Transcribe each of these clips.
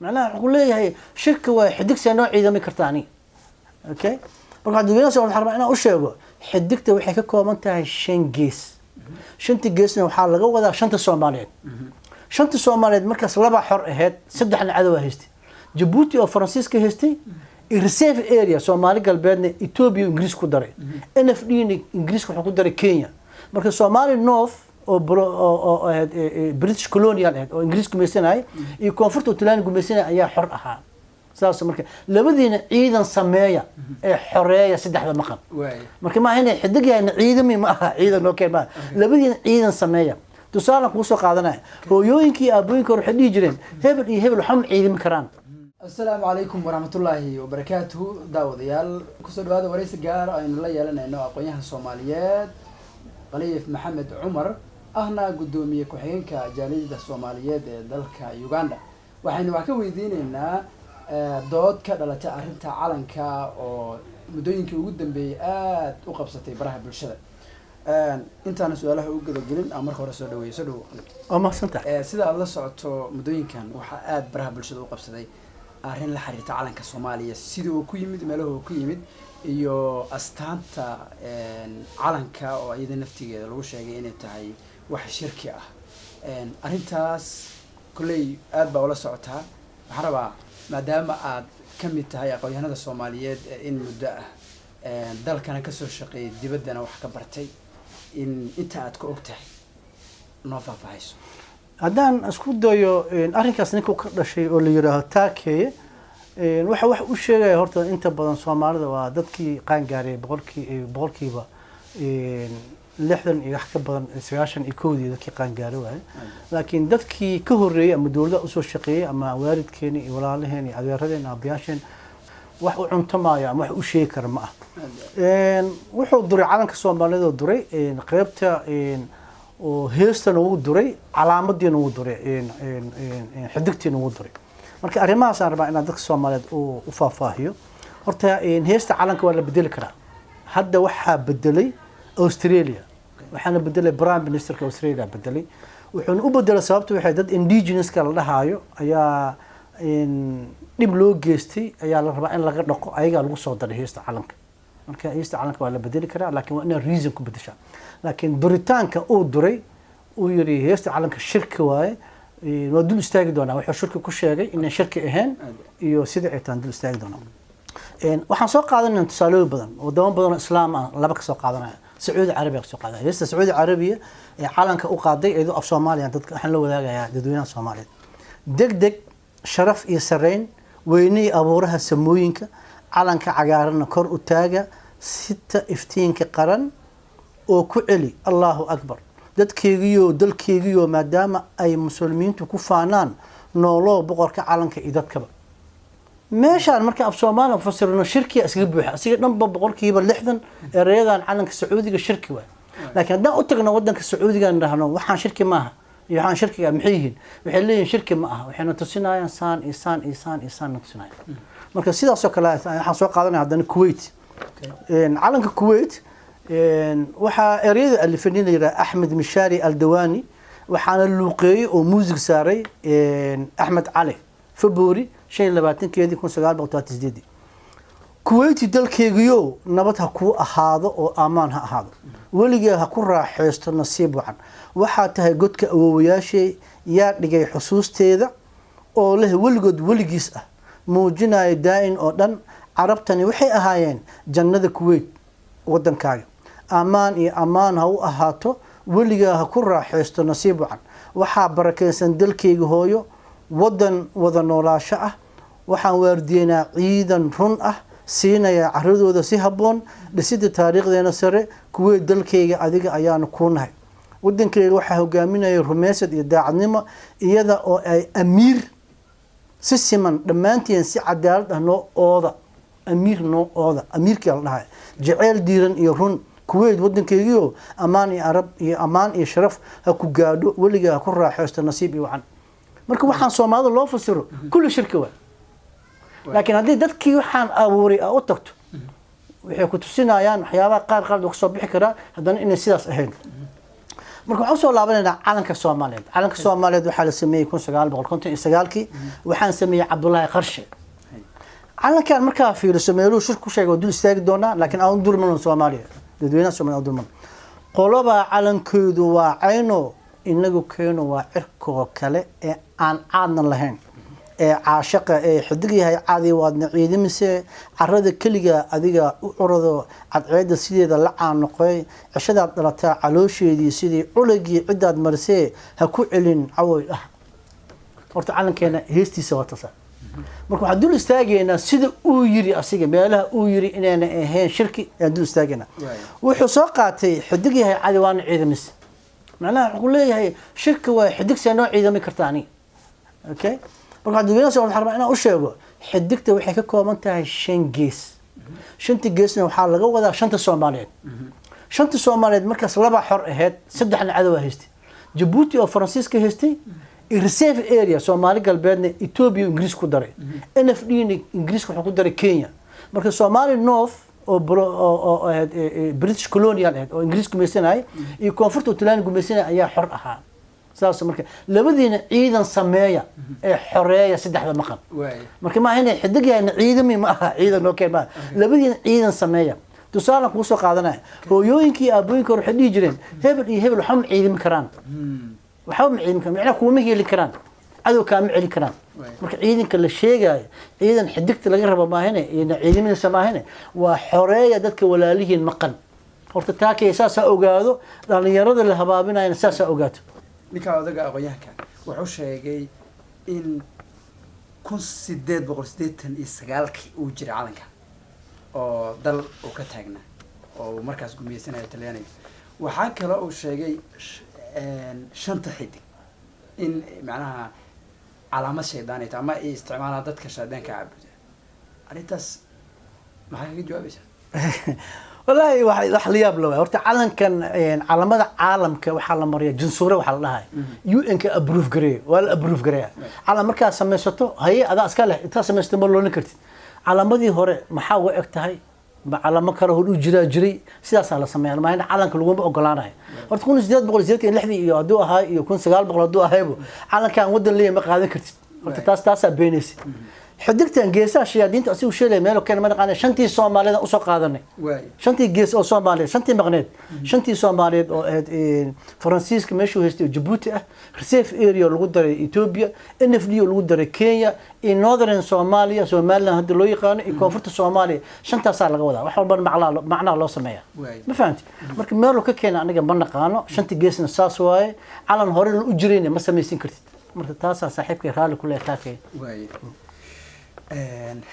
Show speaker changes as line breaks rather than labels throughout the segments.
macnaha wuxuu leeyahay shirka waa xidigta noo ciidami kartaani okay marka dadweynaha soo waxaan rabaa inaan u sheego xidigta waxay ka kooban tahay 5 gees 5 geesna waxaa laga wadaa 5 Soomaaliyeed 5 Soomaaliyeed markaas laba xor ahayd saddexna cadow haystay Djibouti oo Faransiiska haystay reserve area Soomaali galbeedna Ethiopia Ingiriis ku daray NFD Ingiriis wuxuu ku daray Kenya marka Somali North oo British colonial oo Ingiriis gumaysanay iyo koonfurta Talyaani gumaysanay ayaa xor ahaa saas marka labadiina ciidan sameeya ee xoreeya saddexda maqan marka ma inay xidig yahay ciidamii ma aha ciidan oo kale labadiina ciidan sameeya tusaale ku soo qaadanaya hooyooyinkii aabooyinka waxay dhigi jireen hebel iyo hebel waxaan ciidami karaan
السلام عليكم ورحمة الله وبركاته داود يال كسر هذا ورئيس جار إن الله يلنا إنه أقوياء الصوماليات قليف محمد عمر أهنا قدومي كحين كجالية الصوماليات ذلك يوغندا وحين وحكوا دين إن ضد كذا لا تعرف تعلن كا أو مدين كوجودن بيئات وقبضتي براه بالشدة أنت أنا سؤاله وجد جلين أمر خورة سودوي سودو
ما سنتع
سيدا الله صعدته مدين كان وحقات براه بالشدة وقبضتي arrin la xiriirta calanka Soomaaliya sidii uu ku yimid meelaha ku yimid iyo astaanta calanka oo iyada naftigeeda lagu sheegay inay tahay wax shirki ah arrintaas kulay aad baa ula socotaa waxaan rabaa maadaama aad ka mid tahay aqoonyahanada Soomaaliyeed in muddo ah dalkana ka soo shaqeeyay dibaddana wax ka bartay in inta aad ka ogtahay noo faahfaahayso
haddaan isku dayo arrinkaas ninka ka dhashay oo la yiraahdo taakeye waxa wax u sheegay horta inta badan Soomaalida waa dadkii qaan gaaray boqolkiiba 60 iyo wax ka badan 91 dadkii qaan gaaray waay laakiin dadkii ka horeeyay ama dawladda u soo shaqeeyay ama waalidkeena iyo walaalaheen iyo adeeradeen aabyaasheen wax u cuntamaya ama wax u sheegi kara ma ah wuxuu duray calanka Soomaaliyeed oo duray qaybta oo heestan uu duray calaamadiina uu duray xidigtiina uu duray marka arrimahaas aan rabaa in dadka Soomaaliyeed u faahfaahiyo horta heesta calanka waa la bedeli karaa hadda waxa bedelay Australia waxaana bedelay Prime Ministerka Australia bedelay wuxuu u bedelay sababtu waxay dad indigenous ka la dhahayo ayaa dib loo geystay ayaa la rabaa in laga dhaqo ayaga lagu soo daray heesta calanka marka heesta calanka waa la bedeli karaa laakiin waa in reason ku bedeshaa laakiin duritaanka uu duray uu yiri heesta calanka shirki waaye waa dul istaagi doonaa wuxuu shirki ku sheegay in shirki ahayn iyo sida ay taan dul istaagi doonaa waxaan soo qaadanaa tusaalooyin badan wadamo badan oo islaam ah laba ka soo qaadanaya Sacuudi Carabiya soo qaadanaya heesta Sacuudi Carabiya ee calanka u qaaday iyadoo af Soomaaliya dadka waxaan la wadaagayaa dadweynaha Soomaaliyeed degdeg sharaf iyo sareyn weynii abuuraha samooyinka calanka cagaaran kor u taaga sita iftiinka qaran oo ku celi Allahu Akbar dadkeegiyo dalkeegiyo maadaama ay muslimiintu ku faanaan noolo boqorka calanka iyo dadkaba meeshaan marka af Soomaaliya fasirno shirki asga buuxa asiga dhanba boqolkiiba 60 ereyadan calanka Sacuudiga shirki waa laakiin haddaan u tagno wadanka Sacuudiga dhahno waxaan shirki maaha iyo waxaan shirkiga maxay yihiin waxay leeyihiin shirki ma aha waxayna tusinayaan saan tusinayaan marka sidaas oo kale waxaan soo qaadanaa haddana Kuwait calanka Kuwait waxa ereyada alifaniin la yiraahdo Ahmed Mishari Aldawani waxaana luuqeeyay oo muusig saaray Ahmed Ali February 22 Kuwait dalkeegiyo nabad ha ku ahaado oo amaan ha ahaado waligeed ha ku raaxaysto nasiib wacan waxa tahay godka awoowayaashay yaa dhigay xusuusteeda oo leh waligood waligiis ah muujinaya daa'in oo dhan carabtani waxay ahaayeen jannada Kuwait wadankaaga amaan iyo amaan ha u ahaato waligeed ha ku raaxaysto nasiib wacan waxa barakeysan dalkeega hooyo wadan wada noolaasho ah waxaan waardiyeynaa ciidan run ah siinaya caradooda si haboon dhisida taariikhdeena sare Kuwait dalkeyga adiga ayaanu ku nahay wadankeyga waxa hogaaminaya rumeysad iyo daacadnimo iyada oo ay amiir si siman dhamaantiin si cadaalad ah noo ooda amiirkii la dhahay jaceyl diiran iyo run Kuwait wadankeygiyo amaan iyo arab iyo amaan iyo sharaf ha ku gaadho waligaa ku raaxaysto nasiib iyo wacan marka waxaan Soomaalida loo fasiro kulli shirki waa laakiin haddii dadkii waxaan abuuray u tagto waxay ku tusinayaan waxyaabaha qaar qalad oo soo bixi kara haddana inay sidaas ahayn marka waxaan soo laabanaynaa calanka Soomaaliyeed calanka Soomaaliyeed waxaa la sameeyay 1959 waxaan sameeyay Cabdullaahi Qarshe calankan markaa fiiriso meeluu shir ku sheegay dul istaagi doonaa laakiin aan dulman Soomaaliya dadweynaha Soomaaliya dulman qoloba calankoodu waa cayno inagu keeno waa cirko kale ee aan caadna lahayn ee caashaqa ee xidig yahay caadi waadna ciidimise carrada kaliga adiga u urado cadceeda sideeda la caanoqay cishada dhalata caloosheedii sidii culagii cidaad marsee ha ku celin cawoy horta calankeena heestiisa waa tasaa marka waxaan dul istaagaynaa sida uu yiri asiga meelaha uu yiri inayna ahayn shirki aan dul istaagaynaa wuxuu soo qaatay xidig yahay caadi waana ciidimise macnaha wuxuu leeyahay shirka waa xidig sano ciidami kartaani okay marka dadweynaha soo xarma inaan u sheego xidigta waxay ka kooban tahay 5 gees 5 geesna waxaa laga wadaa 5 Soomaaliyeed 5 Soomaaliyeed markaas laba xor ahayd saddexna cadow haystay Djibouti oo Faransiiska haystay reserve area Soomaali galbeedna Ethiopia Ingiriis ku daray NFD Ingiriis wuxuu ku daray Kenya marka Somali North oo British colonial ahayd oo Ingiriis gumaysanay iyo koonfurta Talyaani gumaysanay ayaa xor ahaa saas marka labadiina ciidan sameeya ee xoreeya saddexda maqan marka ma ahayn xidig yahay ciidami ma aha ciidan oo kale labadiina ciidan sameeya tusaale ku soo qaadanay hooyooyinkii aabooyinka waxay dhigi jireen hebel iyo hebel waxaan ciidami karaan waxaan ciidami karaan macna kuma heli karaan cadow kaama celi karaan marka ciidanka la sheegayo ciidan xidigta laga rabo ma ahayn ciidamada samaahane waa xoreeya dadka walaalihiin maqan horta taakay saas ogaado dhalinyarada la habaabinayna saas ogaato
ninka odaga aqoonyahanka wuxuu sheegay in 1889 uu jiray calanka oo dal uu ka taagnaa oo markaas gumeysanayo Talyaaniga waxaa kale uu sheegay shanta xidig in macnaha calaamad shaydaanayta ama ay isticmaalaan dadka shaydaanka caabuda arintaas maxaa ka jawaabaysaa
والله واحد لياب لو horta calankan calamada caalamka waxa la mariyaa jinsuure waxa la dhahay UN ka approve gareey wala approve gareey calam marka sameeysato hay adaa iska leh inta sameeysto ma loo kartid calamadii hore maxaa u eg tahay ba calamo kale hor u jiray sidaas la sameeyay ma in calanka lagu ogolaanayo horta 1860 iyo haduu ahaa iyo 1900 haduu ahaybo calankan wadan leeyahay ma qaadan kartid horta taas beenaysi xidigtan geesaha shiyaadiinta asigu sheelay meel kale ma naqaan shantii Soomaaliyeed u soo qaadanay shantii gees oo Soomaaliyeed shantii maqneed shantii Soomaaliyeed oo Faransiiska meeshuu haystay Djibouti ah reserve area lagu daray Ethiopia NFD lagu daray Kenya in northern Somalia Somaliland hadda loo yaqaan in koonfurta Soomaaliya shantaas laga wadaa wax walba macna loo sameeyaa ma fahanti marka meel ka keenay aniga ma naqaano shantii geesna saas waaye calan hore u jireen ma sameeysan kartid marka taas saaxiibkay raali ku leeyahay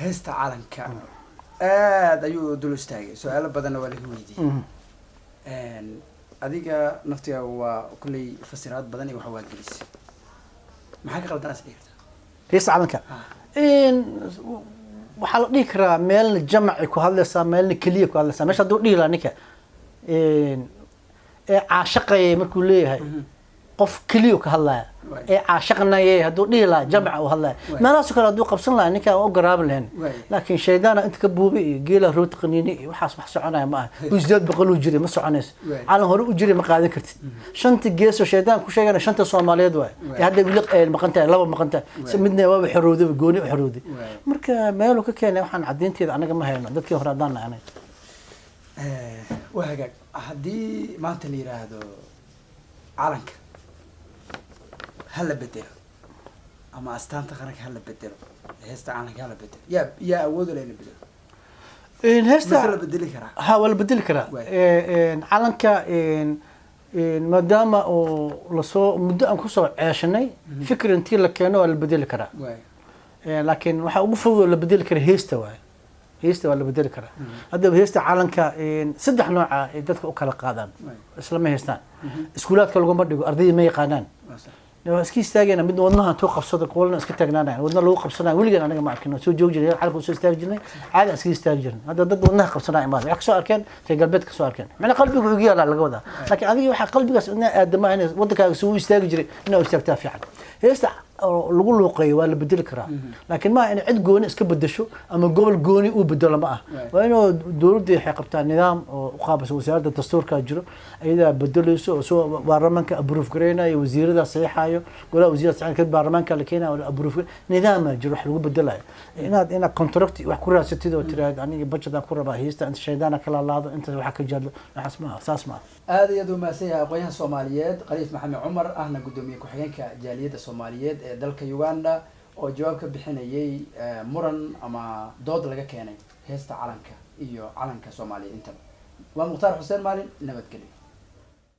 heesta calanka aad ayuu dul istaagay su'aalo badan waa lagu weydiiyay adiga naftiga waa kulay fasiraad badan iyo waxa waa gelisay maxaa ka qaldan asliirta
heesta calanka waxa la dhihi karaa meel jamac ku hadlaysa meel kaliya ku hadlaysa meesha duu dhihi la ninka caashaqay markuu leeyahay qof kaliya ka hadlaya caashaqnayay haduu dhihi la jamac oo hadlaya meelaas kale haduu qabsan lahaa ninka oo garaab leen laakiin shaydaana inta ka buubay iyo geela root qaniini iyo waxaas wax soconaya ma aha usdeed boqol u jiray ma soconayso calan hore u jiray ma qaadan kartid shanta gees oo shaydaan ku sheegana shanta Soomaaliyeed waay hadda wiilq ay maqantahay laba maqantahay midna waa xorowday gooni u xorowday marka meel ka keenay waxaan cadeynteeda anaga ma hayno dadkii hore hadaan naanay
waa hagaag hadii maanta la yiraahdo calanka هلا بدله أما أستانت خانك هلا بدله هستا عنك هلا بدله يا أود ولا بدله
هستا
مثلا بدله كرا
ها ولا بدله كرا عنك ما دام لصو مدة أن كسر عشاني فكر أنتي لك كانوا ولا بدله كرا لكن waxa ugu fudud la bedeli kara heesta waay heesta wala bedeli kara hadda heesta calanka saddex nooc ah ee dadka u kala qaadaan isla ma heestaan iskuulaadka lagu madhigo ardayda ma yaqaanaan لو اسكي استاجنا مد ودنها تو قبصده قولنا اسك تاغنانا ودنا لو قبصنا وليغان انغا ما arkino soo joog jiray xalku soo istaag jirnay caadi aski istaag jirnay hada dad wadnaha qabsanaa imaad wax soo arkeen tay galbeedka soo arkeen macna qalbigu ugu yaala laga wadaa laakiin adiga waxa qalbigaas inaa aadama inay wadankaaga soo istaag jiray inaa istaagtaa fiican heesta lagu luuqeeyo waa la bedeli karaa laakiin ma in cid gooni iska bedesho ama gobol gooni uu bedelo ma ah waa inuu dowladda waxay qabtaa nidaam oo u qaabaysan wasaaradda dastuurka jiro ayadaa bedelayso oo soo baarlamaanka approve gareynayo wasiirada saxiixayo golaha wasiirada saxiixayo baarlamaanka la keenayo approve nidaam jiro wax lagu bedelayo inaad contract wax ku raasatid oo tiraahdo aniga budget aan ku rabaa heesta inta shaydaana kala laado inta waxa ka jaadlo waxaas ma saas ma
aad iyo aad u mahadsan yahay aqoonyahan Soomaaliyeed Khaliif Maxamed Cumar ahna gudoomiye ku-xigeenka jaaliyadda Soomaaliyeed ee dalka Uganda oo jawaab ka bixinayay muran ama dood laga keenay heesta calanka iyo calanka Soomaaliyeed inta waa Mukhtaar Xuseen Maalin nabadgelyo